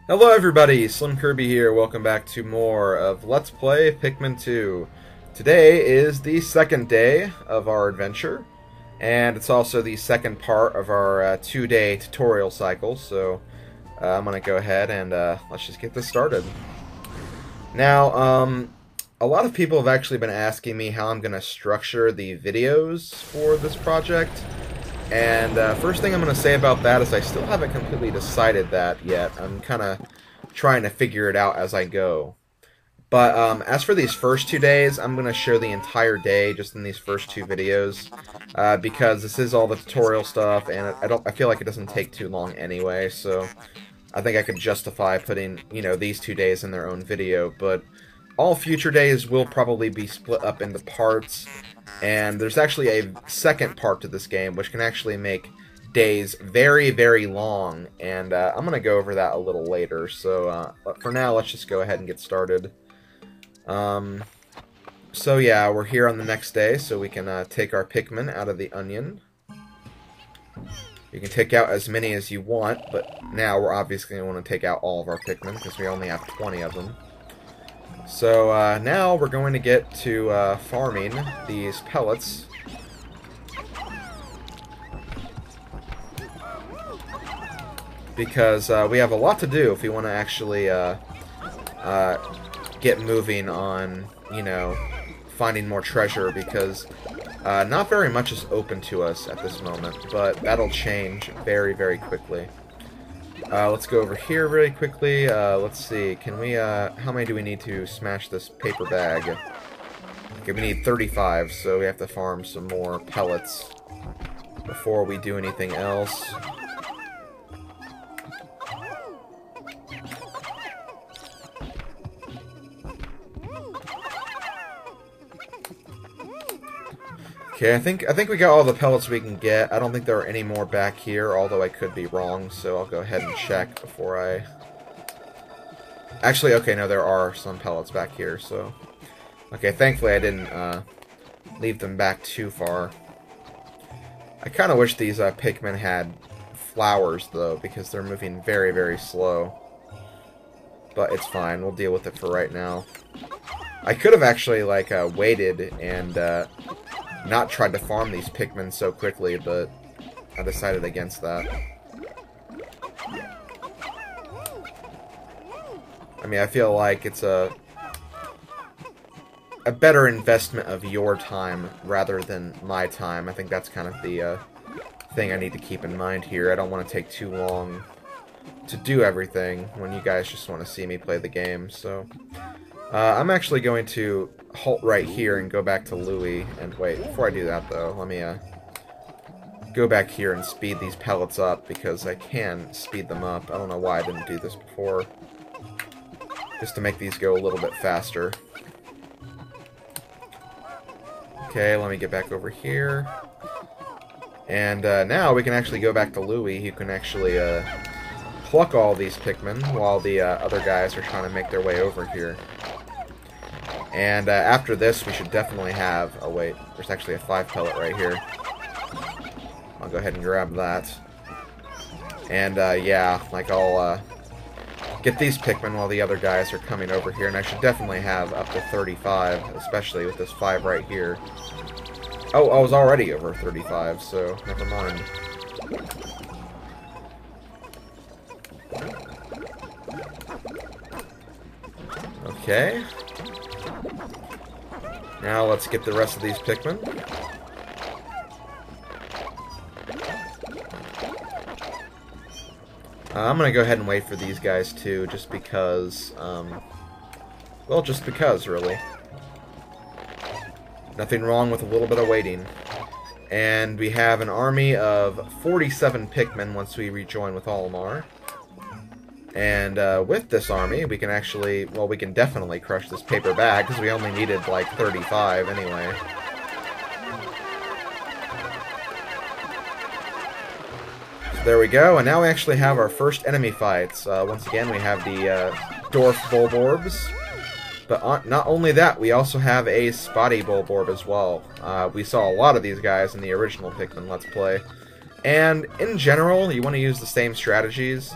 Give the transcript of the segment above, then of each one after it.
Hello everybody, SlimKirby here, welcome back to more of Let's Play Pikmin 2. Today is the second day of our adventure, and it's also the second part of our two-day tutorial cycle, so I'm going to go ahead and let's just get this started. Now, a lot of people have actually been asking me how I'm going to structure the videos for this project. And first thing I'm going to say about that is I still haven't completely decided that yet. I'm kind of trying to figure it out as I go. But as for these first 2 days, I'm going to show the entire day just in these first two videos. Because this is all the tutorial stuff, and I feel like it doesn't take too long anyway, so I think I could justify putting, these 2 days in their own video. But all future days will probably be split up into parts. And there's actually a second part to this game, which can actually make days very, very long, and I'm going to go over that a little later, so for now, let's just go ahead and get started. So yeah, we're here on the next day, so we can take our Pikmin out of the onion. You can take out as many as you want, but now we're obviously going to want to take out all of our Pikmin, because we only have 20 of them. So now we're going to get to farming these pellets. Because we have a lot to do if we want to actually get moving on, finding more treasure, because not very much is open to us at this moment, but that'll change very, very quickly. Let's go over here really quickly. Let's see, can we, how many do we need to smash this paper bag? Okay, we need 35, so we have to farm some more pellets before we do anything else. Okay, I think we got all the pellets we can get. I don't think there are any more back here, although I could be wrong, so I'll go ahead and check before I... Actually, okay, no, there are some pellets back here, so... Okay, thankfully I didn't leave them back too far. I kind of wish these Pikmin had flowers, though, because they're moving very, very slow. But it's fine, we'll deal with it for right now. I could have actually, like, waited and... not tried to farm these Pikmin so quickly, but I decided against that. I mean, I feel like it's a better investment of your time rather than my time. I think that's kind of the thing I need to keep in mind here. I don't want to take too long to do everything when you guys just want to see me play the game, so... I'm actually going to halt right here and go back to Louis. And wait, before I do that though, let me go back here and speed these pellets up, because I can speed them up. I don't know why I didn't do this before. Just to make these go a little bit faster. Okay, let me get back over here. And now we can actually go back to Louis, who can actually pluck all these Pikmin while the other guys are trying to make their way over here. And after this, we should definitely have... Oh, wait. There's actually a 5 pellet right here. I'll go ahead and grab that. And, yeah, like, I'll get these Pikmin while the other guys are coming over here. And I should definitely have up to 35, especially with this 5 right here. Oh, I was already over 35, so never mind. Okay. Now let's get the rest of these Pikmin. I'm gonna go ahead and wait for these guys too, just because, well, just because, really. Nothing wrong with a little bit of waiting. And we have an army of 47 Pikmin once we rejoin with Olimar. And with this army, we can actually, well, we can definitely crush this paper bag, because we only needed, like, 35 anyway. So there we go, and now we actually have our first enemy fights. Once again, we have the Dorf Orbs. But not only that, we also have a Spotty Orb as well. We saw a lot of these guys in the original Pikmin Let's Play. And in general, you want to use the same strategies.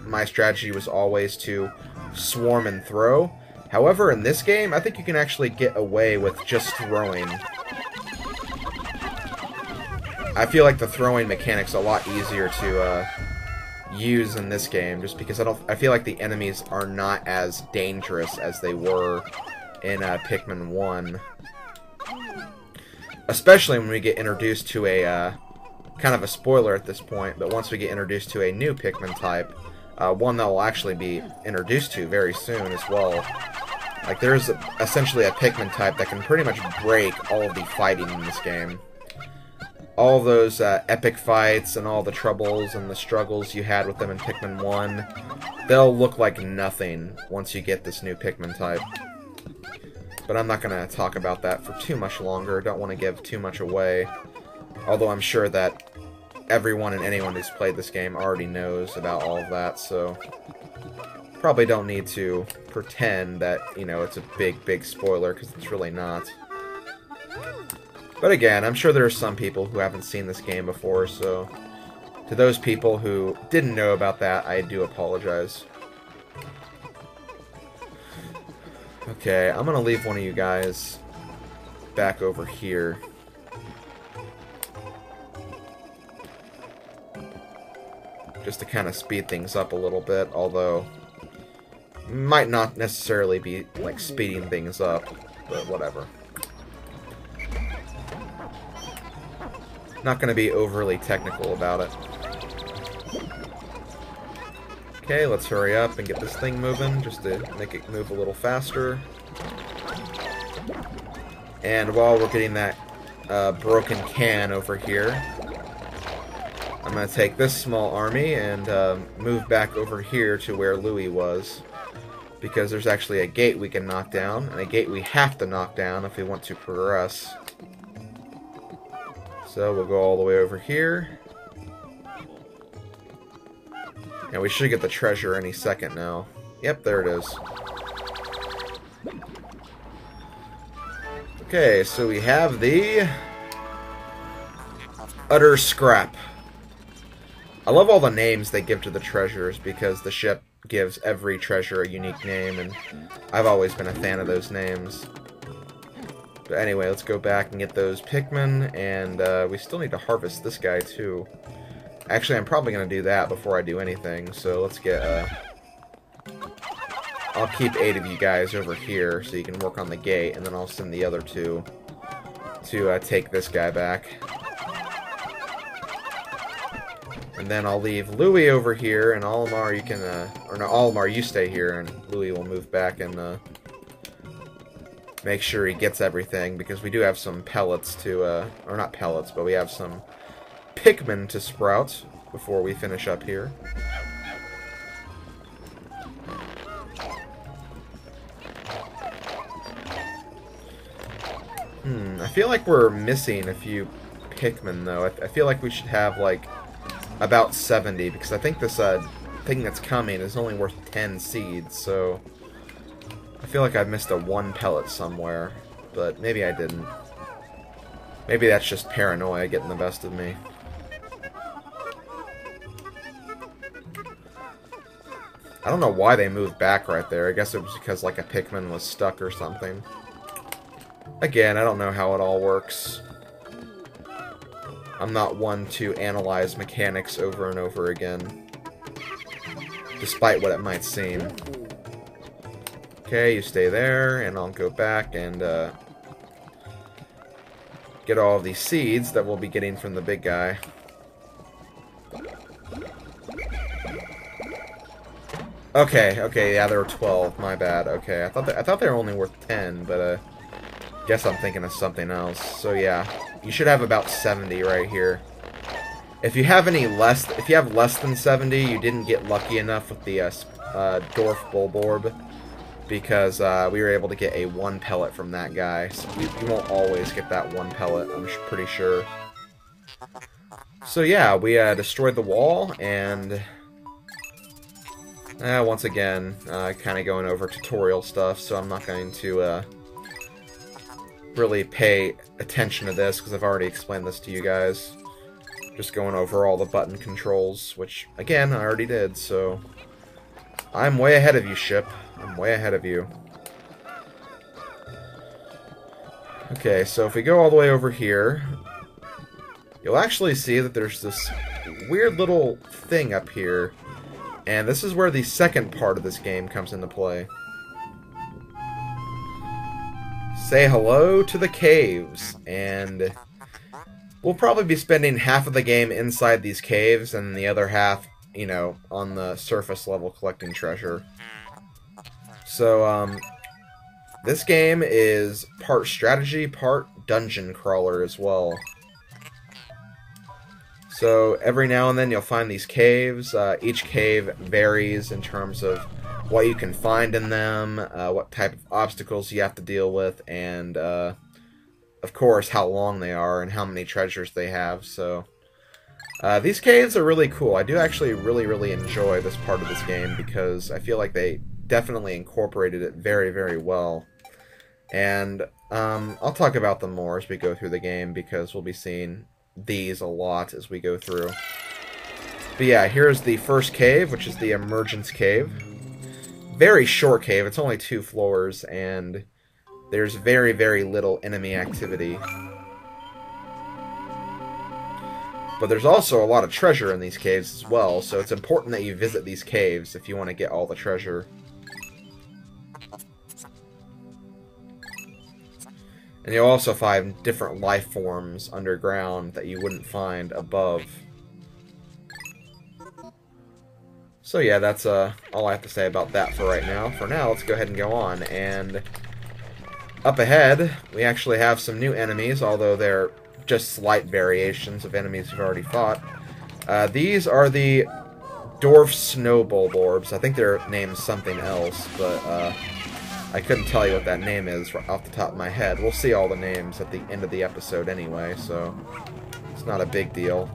my strategy was always to swarm and throw. However, in this game, I think you can actually get away with just throwing. I feel like the throwing mechanic's a lot easier to use in this game, just because I feel like the enemies are not as dangerous as they were in Pikmin 1. Especially when we get introduced to a, kind of a spoiler at this point, but once we get introduced to a new Pikmin type, one that will actually be introduced to very soon as well. Like, there's essentially a Pikmin type that can pretty much break all of the fighting in this game. All those epic fights and all the troubles and the struggles you had with them in Pikmin 1, they'll look like nothing once you get this new Pikmin type. But I'm not going to talk about that for too much longer. Don't want to give too much away. Although I'm sure that everyone and anyone who's played this game already knows about all of that, so probably don't need to pretend that, you know, it's a big spoiler, because it's really not. But again, I'm sure there are some people who haven't seen this game before, so to those people who didn't know about that, I do apologize. Okay, I'm gonna leave one of you guys back over here. Just to kind of speed things up a little bit, although might not necessarily be like speeding things up, but whatever. Not going to be overly technical about it. Okay, let's hurry up and get this thing moving, just to make it move a little faster. And while we're getting that broken can over here, I'm going to take this small army and move back over here to where Louie was. Because there's actually a gate we can knock down, and a gate we have to knock down if we want to progress. So we'll go all the way over here. And we should get the treasure any second now. Yep, there it is. Okay, so we have the Utter Scrap. I love all the names they give to the treasures, because the ship gives every treasure a unique name, and I've always been a fan of those names. But anyway, let's go back and get those Pikmin, and we still need to harvest this guy too. Actually, I'm probably going to do that before I do anything, so let's get I'll keep 8 of you guys over here so you can work on the gate, and then I'll send the other 2 to take this guy back. And then I'll leave Louie over here, and Olimar, you can, or no, Olimar, you stay here, and Louie will move back and make sure he gets everything, because we do have some pellets to, or not pellets, but we have some Pikmin to sprout before we finish up here. I feel like we're missing a few Pikmin, though. I feel like we should have, like, about 70, because I think this thing that's coming is only worth 10 seeds, so I feel like I missed a 1 pellet somewhere, but maybe I didn't. Maybe that's just paranoia getting the best of me. I don't know why they moved back right there. I guess it was because, like, a Pikmin was stuck or something. Again, I don't know how it all works. I'm not one to analyze mechanics over and over again, despite what it might seem. Okay, you stay there, and I'll go back and get all of these seeds that we'll be getting from the big guy. Okay, yeah, there were 12. My bad. Okay, I thought they were only worth 10, but guess I'm thinking of something else. So yeah, you should have about 70 right here. If you have less than 70, you didn't get lucky enough with the Dorf Bulborb, because we were able to get a 1 pellet from that guy. So you won't always get that 1 pellet, I'm pretty sure. So yeah, we destroyed the wall, and once again, kind of going over tutorial stuff, so I'm not going to really pay attention to this, because I've already explained this to you guys. Just going over all the button controls, which, again, I already did, so I'm way ahead of you, ship. I'm way ahead of you. Okay, so if we go all the way over here, you'll actually see that there's this weird little thing up here. And this is where the second part of this game comes into play. Say hello to the caves, and we'll probably be spending half of the game inside these caves and the other half, you know, on the surface level collecting treasure. So, this game is part strategy, part dungeon crawler as well. So every now and then you'll find these caves. Each cave varies in terms of what you can find in them, what type of obstacles you have to deal with, and of course how long they are and how many treasures they have. So these caves are really cool. I do actually really enjoy this part of this game because I feel like they definitely incorporated it very well. And I'll talk about them more as we go through the game because we'll be seeing these a lot as we go through. But yeah, here's the first cave, which is the Emergence Cave. Very short cave, it's only 2 floors, and there's very little enemy activity. But there's also a lot of treasure in these caves as well, so it's important that you visit these caves if you want to get all the treasure. And you'll also find different life forms underground that you wouldn't find above. So yeah, that's all I have to say about that for right now. For now, let's go ahead and go on. And up ahead, we actually have some new enemies, although they're just slight variations of enemies we've already fought. These are the Dorf Snowball Orbs. I think their name's something else, but I couldn't tell you what that name is off the top of my head. We'll see all the names at the end of the episode anyway, so it's not a big deal.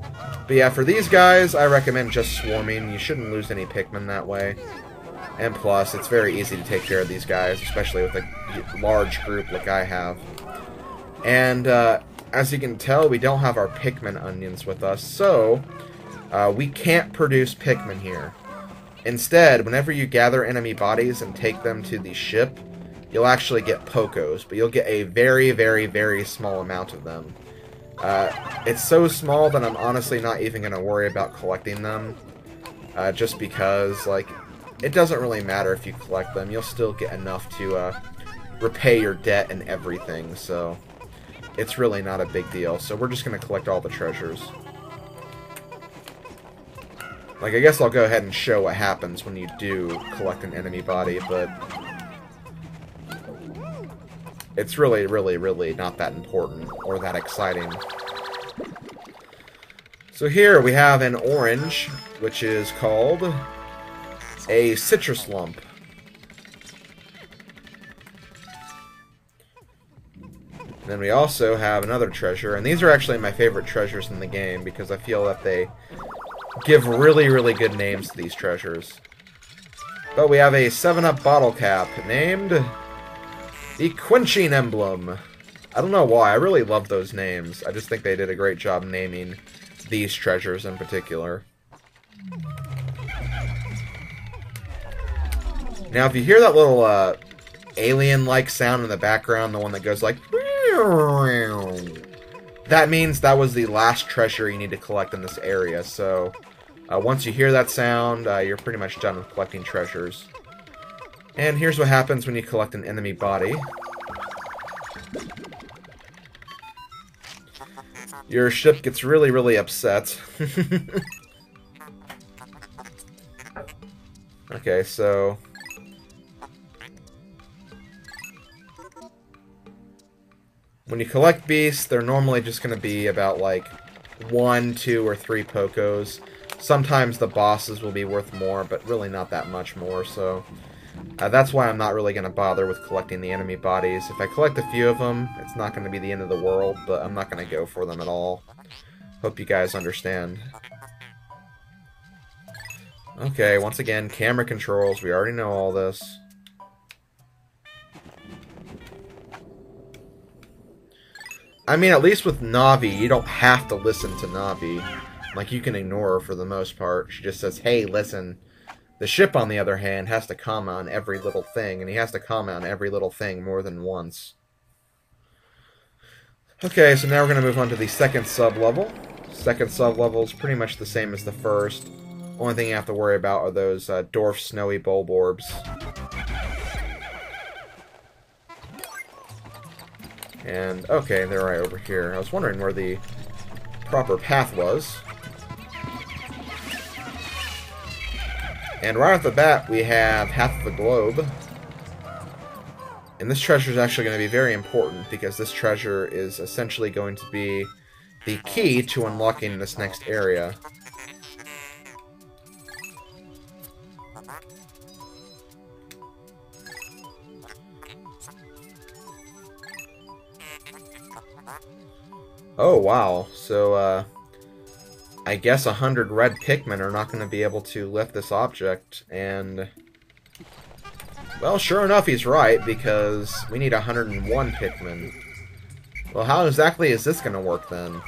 But yeah, for these guys, I recommend just swarming. You shouldn't lose any Pikmin that way. And plus, it's very easy to take care of these guys, especially with a large group like I have. And as you can tell, we don't have our Pikmin onions with us, so we can't produce Pikmin here. Instead, whenever you gather enemy bodies and take them to the ship, you'll actually get Pokos, but you'll get a very small amount of them. It's so small that I'm honestly not even going to worry about collecting them, just because, like, it doesn't really matter if you collect them. You'll still get enough to repay your debt and everything, so it's really not a big deal. So we're just going to collect all the treasures. Like, I guess I'll go ahead and show what happens when you do collect an enemy body, but it's really not that important or that exciting. So here we have an orange, which is called a citrus lump. And then we also have another treasure, and these are actually my favorite treasures in the game because I feel that they give really good names to these treasures. But we have a 7-Up bottle cap named the Quenching Emblem. I don't know why, I really love those names. I just think they did a great job naming these treasures in particular. Now if you hear that little alien-like sound in the background, the one that goes like, that means that was the last treasure you need to collect in this area, so once you hear that sound, you're pretty much done with collecting treasures. And here's what happens when you collect an enemy body. Your ship gets really upset. Okay, so when you collect beasts, they're normally just going to be about like 1, 2, or 3 Pokos. Sometimes the bosses will be worth more, but really not that much more, so that's why I'm not really going to bother with collecting the enemy bodies. If I collect a few of them, it's not going to be the end of the world, but I'm not going to go for them at all. Hope you guys understand. Okay, once again, camera controls. We already know all this. I mean, at least with Navi, you don't have to listen to Navi. Like, you can ignore her for the most part. She just says, hey, listen. The ship, on the other hand, has to comment on every little thing, and he has to comment on every little thing more than once. Okay, so now we're going to move on to the second sub-level. Second sub-level is pretty much the same as the first. Only thing you have to worry about are those Dorf snowy bulb orbs. And, okay, they're right over here. I was wondering where the proper path was. And right off the bat, we have half of the globe. And this treasure is actually going to be very important, because this treasure is essentially going to be the key to unlocking this next area. Oh, wow. So, I guess 100 red Pikmin are not going to be able to lift this object, and... well, sure enough, he's right, because we need 101 Pikmin. Well, how exactly is this going to work, then?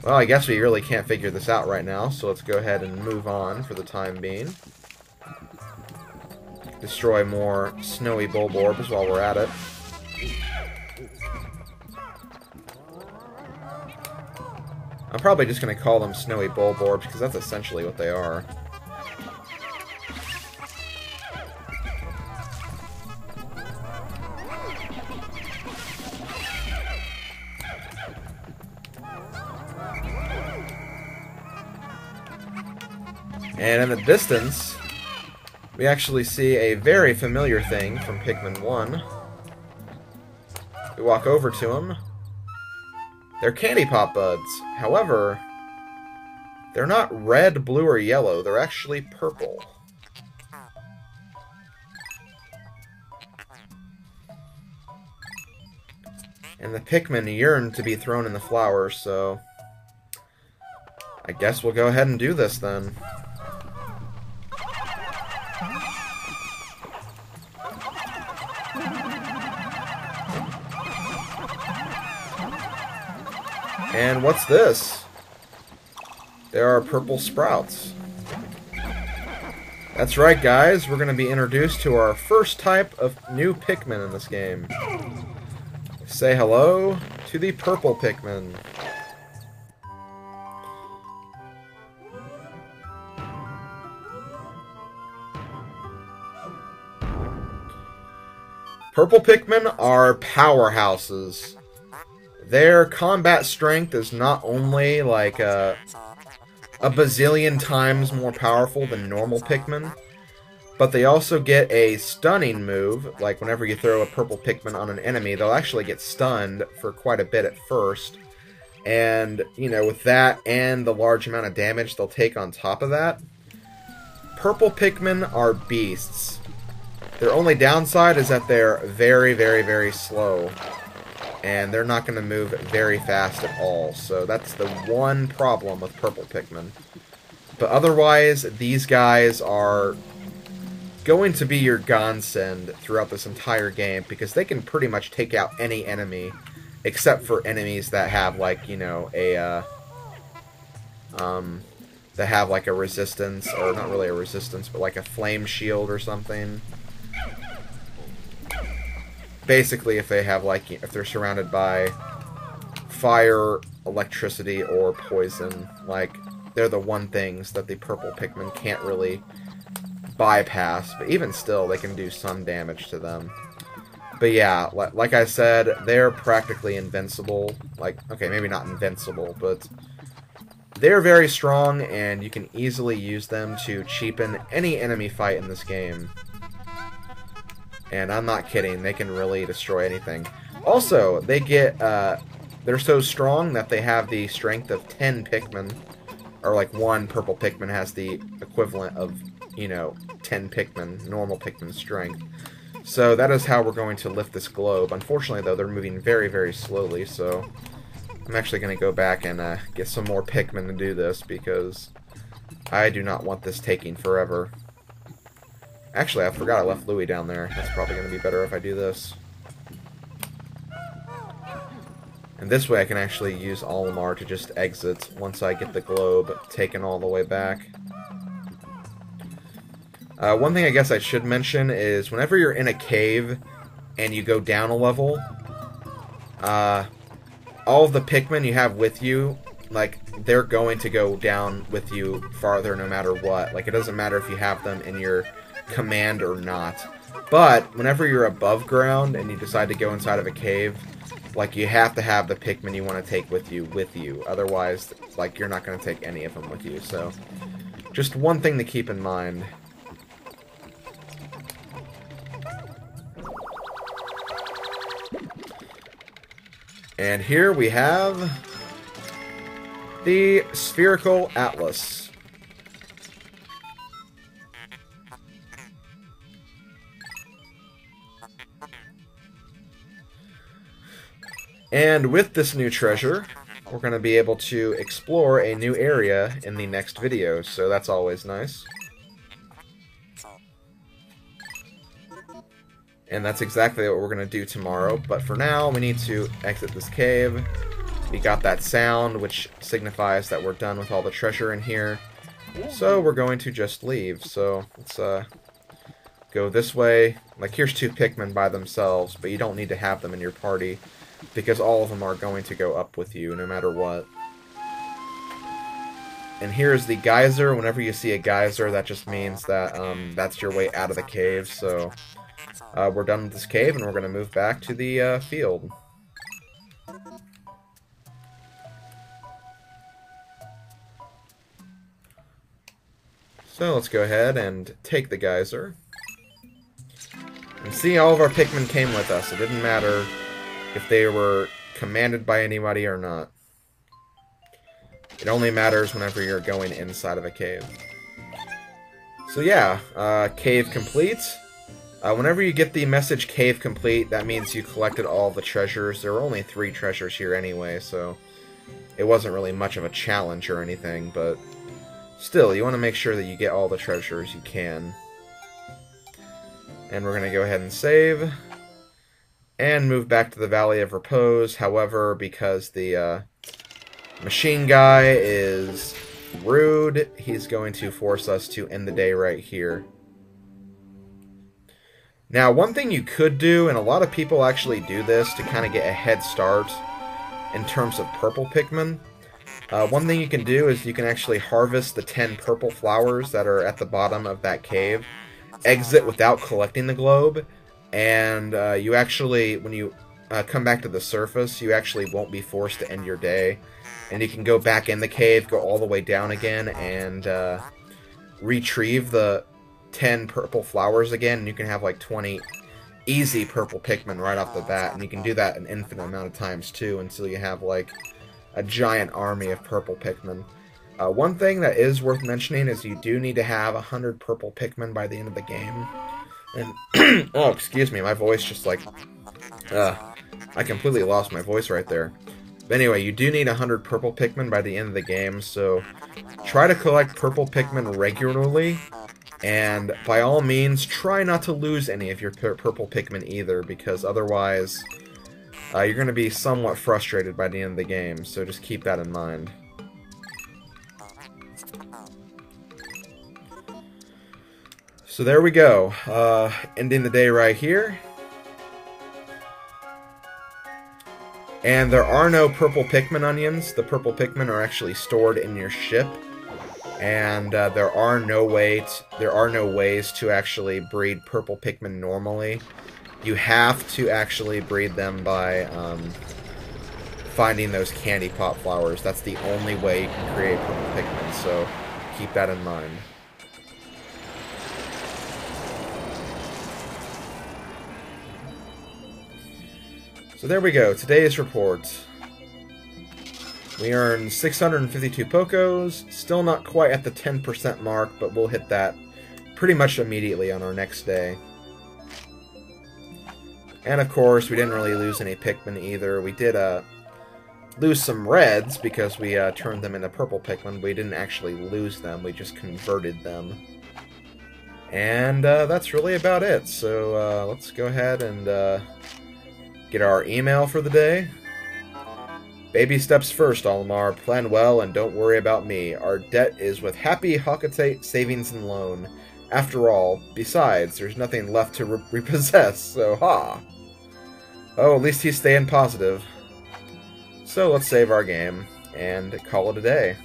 Well, I guess we really can't figure this out right now, so let's go ahead and move on for the time being. Destroy more snowy bulb orbs while we're at it. I'm probably just going to call them snowy bulb orbs, because that's essentially what they are. And in the distance, we actually see a very familiar thing from Pikmin 1. We walk over to them. They're candy pop buds. However, they're not red, blue, or yellow. They're actually purple. And the Pikmin yearn to be thrown in the flowers, so I guess we'll go ahead and do this then. And what's this? There are purple sprouts. That's right, guys. We're going to be introduced to our first type of new Pikmin in this game. Say hello to the purple Pikmin. Purple Pikmin are powerhouses. Their combat strength is not only like a bazillion times more powerful than normal Pikmin, but they also get a stunning move. Like whenever you throw a purple Pikmin on an enemy, they'll actually get stunned for quite a bit at first. And, you know, with that and the large amount of damage they'll take on top of that, purple Pikmin are beasts. Their only downside is that they're very, very, very slow. And they're not going to move very fast at all. So that's the one problem with purple Pikmin. But otherwise, these guys are going to be your godsend throughout this entire game, because they can pretty much take out any enemy, except for enemies that have, like, you know, that have, like, a resistance, or not really a resistance, but like a flame shield or something. Basically, if they have, like, if they're surrounded by fire, electricity, or poison, like, they're the one things that the purple Pikmin can't really bypass, but even still, they can do some damage to them. But yeah, like I said, they're practically invincible. Like, okay, maybe not invincible, but they're very strong, and you can easily use them to cheapen any enemy fight in this game. And I'm not kidding, they can really destroy anything. Also, they get, they're so strong that they have the strength of 10 Pikmin. Or, like, one purple Pikmin has the equivalent of, you know, 10 Pikmin, normal Pikmin strength. So that is how we're going to lift this globe. Unfortunately, though, they're moving very, very slowly, so I'm actually going to go back and get some more Pikmin to do this, because I do not want this taking forever. Actually, I forgot I left Louie down there. That's probably going to be better if I do this. And this way I can actually use Olimar to just exit once I get the globe taken all the way back. One thing I guess I should mention is whenever you're in a cave and you go down a level, all of the Pikmin you have with you, like, they're going to go down with you farther no matter what. Like, it doesn't matter if you have them in your command or not. But whenever you're above ground and you decide to go inside of a cave, like, you have to have the Pikmin you want to take with you. Otherwise, like, you're not going to take any of them with you. So, just one thing to keep in mind. And here we have the Spherical Atlas. And with this new treasure, we're going to be able to explore a new area in the next video, so that's always nice. And that's exactly what we're going to do tomorrow, but for now, we need to exit this cave. We got that sound, which signifies that we're done with all the treasure in here. So we're going to just leave, so let's go this way. Like, here's 2 Pikmin by themselves, but you don't need to have them in your party, because all of them are going to go up with you, no matter what. And here's the Geyser. Whenever you see a Geyser, that just means that that's your way out of the cave, so we're done with this cave, and we're going to move back to the field. So let's go ahead and take the Geyser. And see, all of our Pikmin came with us. It didn't matter if they were commanded by anybody or not. It only matters whenever you're going inside of a cave. So yeah, cave complete. Whenever you get the message cave complete, that means you collected all the treasures. There were only 3 treasures here anyway, so it wasn't really much of a challenge or anything, but still, you want to make sure that you get all the treasures you can. And we're going to go ahead and save. And move back to the Valley of Repose. However, because the machine guy is rude, he's going to force us to end the day right here. Now, one thing you could do, and a lot of people actually do this to kind of get a head start in terms of purple Pikmin. One thing you can do is you can actually harvest the 10 purple flowers that are at the bottom of that cave, exit without collecting the globe, and you actually, when you come back to the surface, you actually won't be forced to end your day. And you can go back in the cave, go all the way down again, and retrieve the 10 purple flowers again, and you can have like 20 easy purple Pikmin right off the bat. And you can do that an infinite amount of times too, until you have like a giant army of purple Pikmin. One thing that is worth mentioning is you do need to have 100 purple Pikmin by the end of the game. And oh, excuse me, my voice just like I completely lost my voice right there. But anyway, you do need 100 purple Pikmin by the end of the game, so try to collect purple Pikmin regularly, and by all means, try not to lose any of your purple Pikmin either, because otherwise you're going to be somewhat frustrated by the end of the game, so just keep that in mind. So there we go, ending the day right here. And there are no purple Pikmin onions. The purple Pikmin are actually stored in your ship, and there are no ways to actually breed purple Pikmin normally. You have to actually breed them by finding those candy pot flowers. That's the only way you can create purple Pikmin, so keep that in mind. So there we go, today's report. We earned 652 Pokos, still not quite at the 10% mark, but we'll hit that pretty much immediately on our next day. And of course, we didn't really lose any Pikmin either. We did lose some reds because we turned them into purple Pikmin, but we didn't actually lose them, we just converted them. And that's really about it, so let's go ahead and get our email for the day. Baby steps first, Almar. Plan well and don't worry about me. Our debt is with Happy Hockatate Savings and Loan. After all, besides, there's nothing left to repossess, so ha! Oh, at least he's staying positive. So let's save our game and call it a day.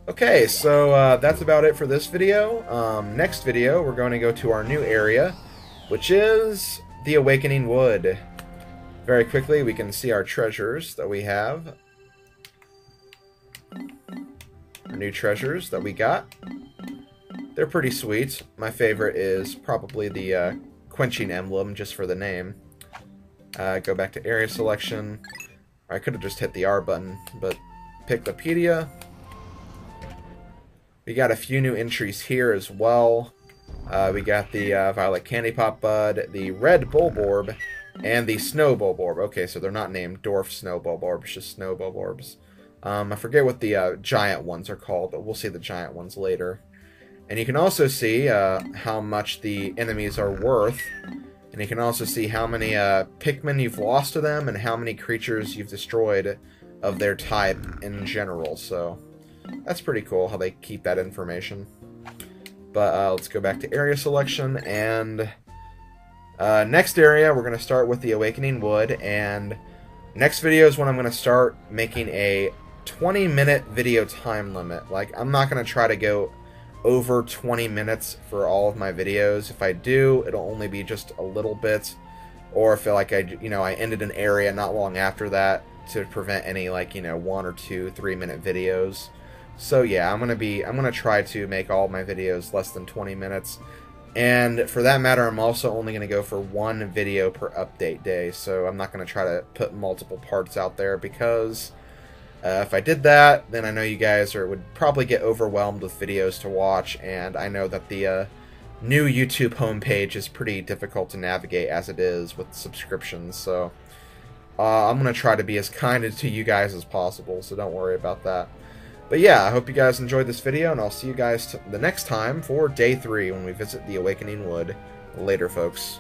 Okay, so that's about it for this video. Next video, we're going to go to our new area, which is the Awakening Wood. Very quickly, we can see our treasures that we have. Our new treasures that we got. They're pretty sweet. My favorite is probably the Quenching Emblem, just for the name. Go back to area selection. I could have just hit the R button, but Piclopedia. We got a few new entries here as well. We got the Violet Candy Pop Bud, the Red Bulborb, and the Snow Bulborb. Okay, so they're not named Dorf Snow Bulborbs, just Snow Bulborbs. I forget what the giant ones are called, but we'll see the giant ones later. And you can also see how much the enemies are worth. And you can also see how many Pikmin you've lost to them and how many creatures you've destroyed of their type in general. So that's pretty cool how they keep that information. But let's go back to area selection, and next area we're going to start with the Awakening Wood, and next video is when I'm going to start making a 20-minute video time limit. Like, I'm not going to try to go over 20 minutes for all of my videos. If I do, it'll only be just a little bit, or if like I ended an area not long after that to prevent any 1 or 2 3-minute videos. So yeah, I'm gonna try to make all my videos less than 20 minutes. And for that matter, I'm also only gonna go for 1 video per update day. So I'm not gonna try to put multiple parts out there, because if I did that, then I know you guys would probably get overwhelmed with videos to watch, and I know that the new YouTube homepage is pretty difficult to navigate as it is with subscriptions. So I'm gonna try to be as kind to you guys as possible, so don't worry about that. But yeah, I hope you guys enjoyed this video, and I'll see you guys the next time for Day 3 when we visit the Awakening Wood. Later, folks.